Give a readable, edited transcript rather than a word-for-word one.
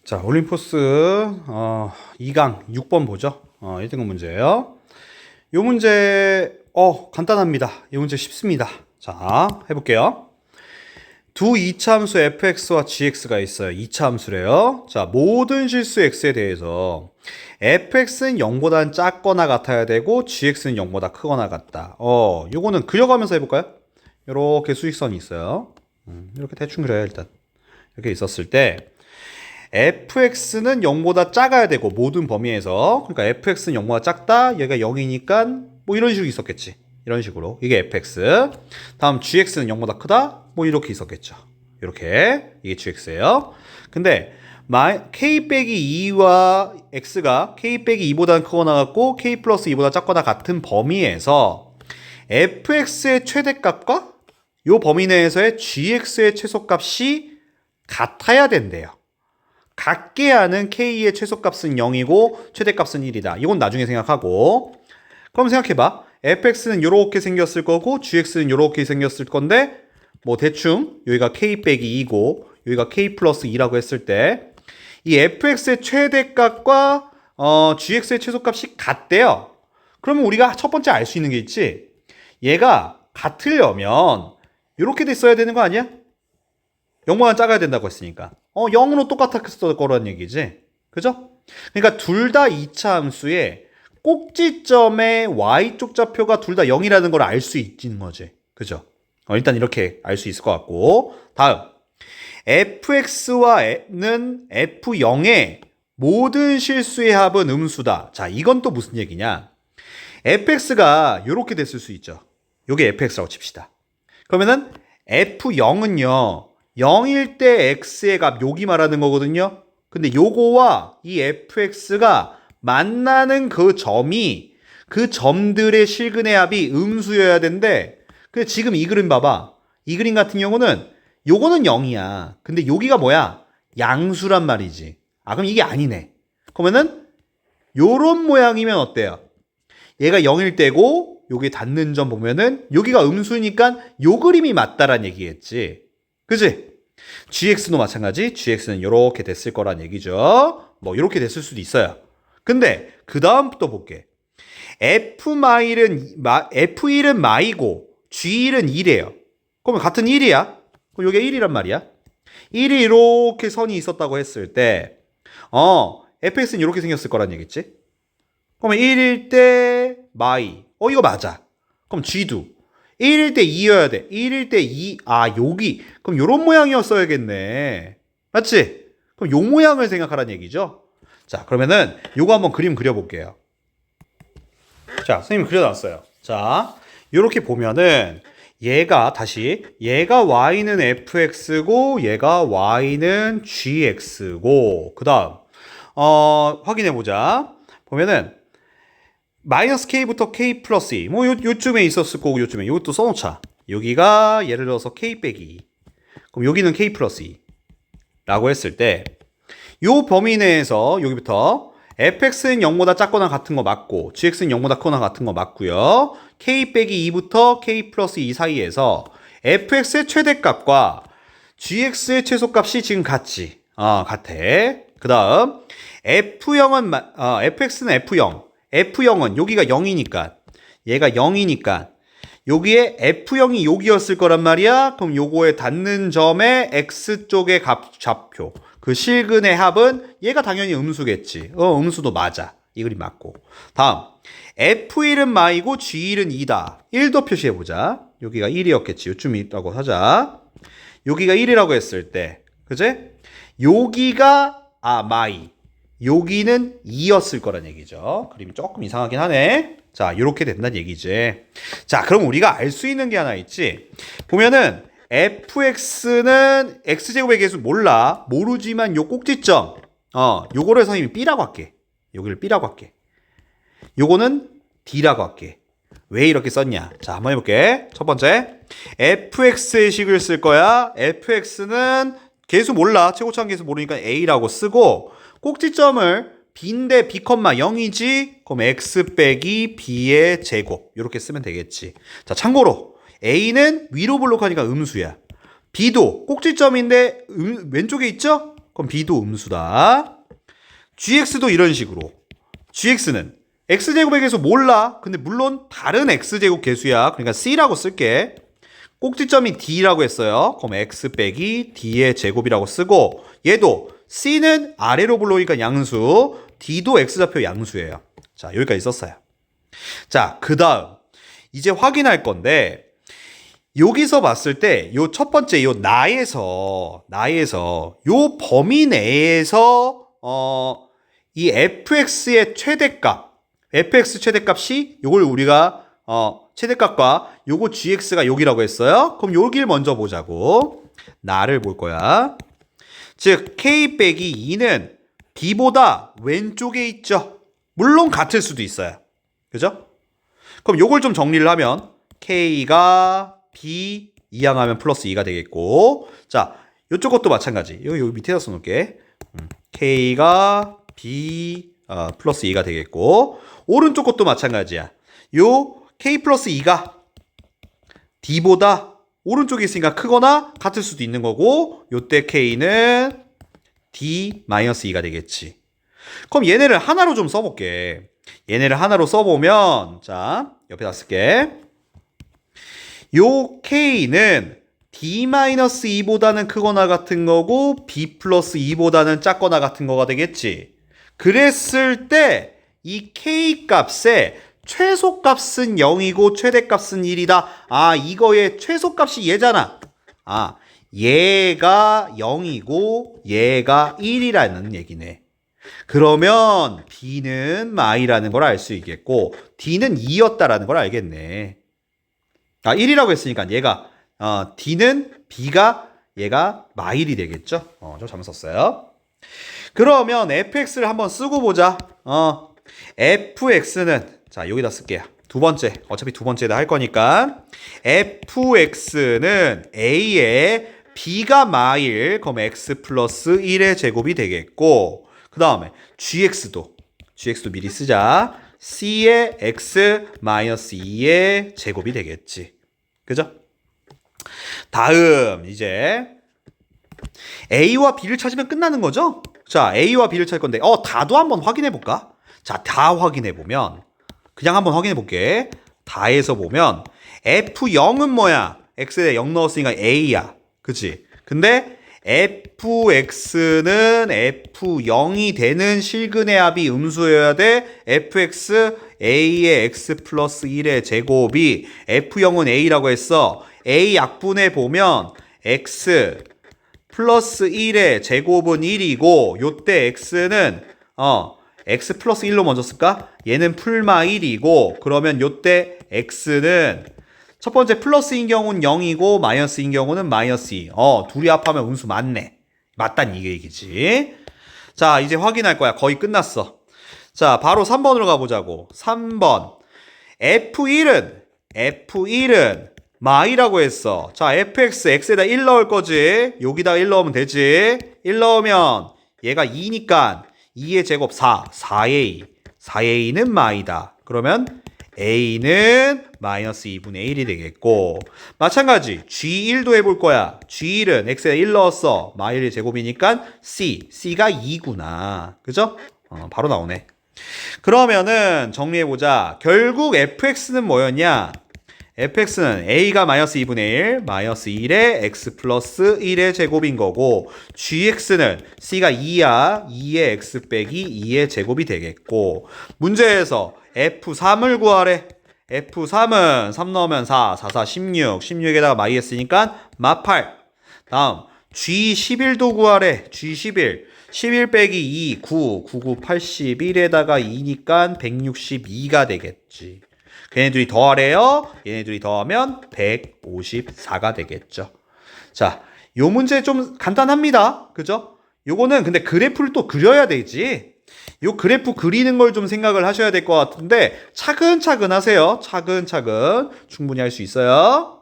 자, 올림포스 2강 6번 보죠. 1등급 문제예요. 이 문제 간단합니다. 이 문제 쉽습니다. 자, 해볼게요. 두 이차함수 fx와 gx가 있어요. 이차함수래요. 자, 모든 실수 x에 대해서 fx는 0보다는 작거나 같아야 되고 gx는 0보다 크거나 같다. 요거는 그려가면서 해볼까요? 이렇게 수직선이 있어요. 이렇게 대충 그려요, 일단. 이렇게 있었을 때 fx는 0보다 작아야 되고 모든 범위에서, 그러니까 fx는 0보다 작다, 얘가 0이니까 뭐 이런 식으로 있었겠지. 이런 식으로. 이게 fx. 다음 gx는 0보다 크다, 뭐 이렇게 있었겠죠. 이렇게. 이게 gx예요. 근데 k 빼기 2와 x가 k 빼기 2보다는 크거나 같고 k 플러스 2보다 작거나 같은 범위에서 fx의 최대값과 요 범위 내에서의 gx의 최소값이 같아야 된대요. 같게 하는 k의 최소값은 0이고 최대값은 1이다. 이건 나중에 생각하고. 그럼 생각해봐. fx는 이렇게 생겼을 거고 gx는 이렇게 생겼을 건데 뭐 대충 여기가 k 빼기 2고 여기가 k 플러스 2라고 했을 때 이 fx의 최대값과 gx의 최소값이 같대요. 그러면 우리가 첫 번째 알 수 있는 게 있지. 얘가 같으려면 이렇게 됐어야 되는 거 아니야? 0보다 작아야 된다고 했으니까 0으로 똑같았을 거라는 얘기지. 그죠? 그러니까 둘 다 이차 함수의 꼭지점의 y쪽 좌표가 둘 다 0이라는 걸 알 수 있는 거지. 그죠? 일단 이렇게 알 수 있을 것 같고. 다음 fx와는 f0의 모든 실수의 합은 음수다. 자, 이건 또 무슨 얘기냐? fx가 이렇게 됐을 수 있죠. 요게 fx라고 칩시다. 그러면은 f0은요 0일 때 x의 값 여기 말하는 거거든요. 근데 요거와 이 fx가 만나는 그 점이 그 점들의 실근의 합이 음수여야 되는데, 근데 지금 이 그림 봐봐. 이 그림 같은 경우는 요거는 0이야. 근데 여기가 뭐야? 양수란 말이지. 그럼 이게 아니네. 그러면은 요런 모양이면 어때요? 얘가 0일 때고 여기 닿는 점 보면은 여기가 음수니까 요 그림이 맞다란 얘기겠지. 그지? gx도 마찬가지. gx는 이렇게 됐을 거란 얘기죠. 뭐 이렇게 됐을 수도 있어요. 근데 그 다음부터 볼게. f1은 마이고 g1은 1이에요. 그러면 같은 1이야. 그럼 이게 1이란 말이야. 1이 이렇게 선이 있었다고 했을 때 fx는 이렇게 생겼을 거란 얘기지. 그러면 1일 때 마이. 이거 맞아. 그럼 g도 1일 때 2여야 돼. 1일 때 2. 여기. 그럼 요런 모양이었어야겠네. 맞지? 그럼 요 모양을 생각하라는 얘기죠. 자, 그러면은 요거 한번 그림 그려볼게요. 자, 선생님이 그려놨어요. 자, 요렇게 보면은 얘가 y는 fx고 얘가 y는 gx고 그 다음 확인해보자. 보면은 마이너스 k부터 k 플러스 2 뭐 요쯤에 있었을 거고 요쯤에 이것도 써놓자. 여기가 예를 들어서 k 빼기 2 그럼 여기는 k 플러스 2 라고 했을 때 요 범위 내에서 여기부터 fx는 0보다 작거나 같은 거 맞고 gx는 0보다 크거나 같은 거 맞고요. k 빼기 2부터 k 플러스 2 사이에서 fx의 최대값과 gx의 최소값이 지금 같지. 같아. 그 다음 fx는 f0 F0은 여기가 0이니까 얘가 0이니까 여기에 F0이 여기였을 거란 말이야. 그럼 요거에 닿는 점의 X쪽의 값 좌표 그 실근의 합은 얘가 당연히 음수겠지. 음수도 맞아. 이 그림 맞고. 다음 F1은 마이고 G1은 2다. 1도 표시해보자. 여기가 1이었겠지. 요쯤 있다고 하자. 여기가 1이라고 했을 때 그제? 여기가 마이 여기는 2였을 거란 얘기죠. 그림이 조금 이상하긴 하네. 자, 이렇게 된다는 얘기지. 자, 그럼 우리가 알 수 있는 게 하나 있지. 보면은 fx는 x제곱의 개수 몰라. 모르지만 요 꼭지점. 요거를 선생님이 b라고 할게. 여기를 b라고 할게. 요거는 d라고 할게. 왜 이렇게 썼냐? 자, 한번 해볼게. 첫 번째, fx의 식을 쓸 거야. fx는 개수 몰라. 최고차원 개수 모르니까 a라고 쓰고 꼭지점을 b인데 b, 0이지? 그럼 x 빼기 b의 제곱 이렇게 쓰면 되겠지. 자, 참고로 a는 위로 블록하니까 음수야. b도 꼭지점인데 왼쪽에 있죠? 그럼 b도 음수다. gx도 이런 식으로. gx는 x제곱의 개수 몰라. 근데 물론 다른 x제곱 개수야. 그러니까 c라고 쓸게. 꼭지점이 d라고 했어요. 그럼 x 빼기 d의 제곱이라고 쓰고, 얘도 c는 아래로 불러오니까 양수, d도 x좌표 양수예요. 자, 여기까지 썼어요. 자, 그 다음 이제 확인할 건데, 여기서 봤을 때 요 첫 번째 요 나에서 요 범위 내에서 이 fx의 최대값, fx 최대값이 요걸 우리가 최대값과 요거 gx가 여기라고 했어요. 그럼 여길 먼저 보자고. 나를 볼 거야. 즉 k 빼기 2는 b보다 왼쪽에 있죠. 물론 같을 수도 있어요. 그죠? 그럼 요걸 좀 정리를 하면 k가 b 이항하면 플러스 2가 되겠고, 자 요쪽 것도 마찬가지. 여기 밑에다 써놓을게. k가 b 플러스 2가 되겠고, 오른쪽 것도 마찬가지야. 요 k 플러스 2가 d보다 오른쪽에 있으니까 크거나 같을 수도 있는 거고, 요때 k는 d 마이너스 2가 되겠지. 그럼 얘네를 하나로 좀 써볼게. 얘네를 하나로 써보면, 자 옆에다 쓸게. 요 k는 d-2보다는 크거나 같은 거고 b 플러스 2보다는 작거나 같은 거가 되겠지. 그랬을 때 이 k 값의 최소값은 0이고 최대값은 1이다. 아, 이거의 최소값이 얘잖아. 아, 얘가 0이고 얘가 1이라는 얘기네. 그러면 b는 마이라는 걸 알 수 있겠고 d는 2였다라는 걸 알겠네. 아, 1이라고 했으니까 얘가 d는 b가 얘가 마일이 되겠죠? 좀 잘못 썼어요. 그러면 fx를 한번 쓰고 보자. fx는 자, 여기다 쓸게요. 두 번째. 어차피 두 번째다 할 거니까. fx는 a에 b가 마일, 그럼 x 플러스 1의 제곱이 되겠고, 그 다음에 gx도 미리 쓰자. c의 x 마이너스 2의 제곱이 되겠지. 그죠? 다음 이제 a와 b를 찾으면 끝나는 거죠? 자, a와 b를 찾을 건데 다도 한번 확인해 볼까? 자, 다 확인해 보면, 그냥 한번 확인해 볼게. 다에서 보면 f0은 뭐야? x에 0 넣었으니까 a야. 그치? 근데 fx는 f0이 되는 실근의 합이 음수여야 돼. fx a의 x 플러스 1의 제곱이, f0은 a라고 했어. a 약분해 보면 x 플러스 1의 제곱은 1이고, 요때 x는 x 플러스 1로 먼저 쓸까? 얘는 풀마 1이고, 그러면 요때 x는 첫 번째 플러스인 경우는 0이고 마이너스인 경우는 마이너스 2. 둘이 합하면 음수 맞네. 맞단 이게 얘기지. 자, 이제 확인할 거야. 거의 끝났어. 자, 바로 3번으로 가보자고. 3번. F1은 마이라고 했어. 자, fx, x에다 1 넣을 거지. 여기다 1 넣으면 되지. 1 넣으면 얘가 2니까 2의 제곱 4a. 4a는 마이다. 그러면 a는 마이너스 2분의 1이 되겠고, 마찬가지 g1도 해볼 거야. g1은 x에 1 넣었어. 마일의 제곱이니까 c가 2구나. 그죠? 바로 나오네. 그러면은 정리해보자. 결국 fx는 뭐였냐? fx는 a가 마이너스 2분의 1, 마이너스 1의 x 플러스 1의 제곱인 거고, gx는 c가 2야. 2의 x 빼기 2의 제곱이 되겠고, 문제에서 f3을 구하래. f3은 3 넣으면 4, 4, 4, 16, 16에다가 마이 했으니까 마 8. 다음 g11도 구하래. g11, 11 빼기 2, 9, 9, 9, 81에다가 2니까 162가 되겠지. 걔네들이 더하래요. 얘네들이 더하면 154가 되겠죠. 자, 요 문제 좀 간단합니다. 그죠? 요거는 근데 그래프를 또 그려야 되지. 요 그래프 그리는 걸 좀 생각을 하셔야 될 것 같은데, 차근차근 하세요. 차근차근 충분히 할 수 있어요.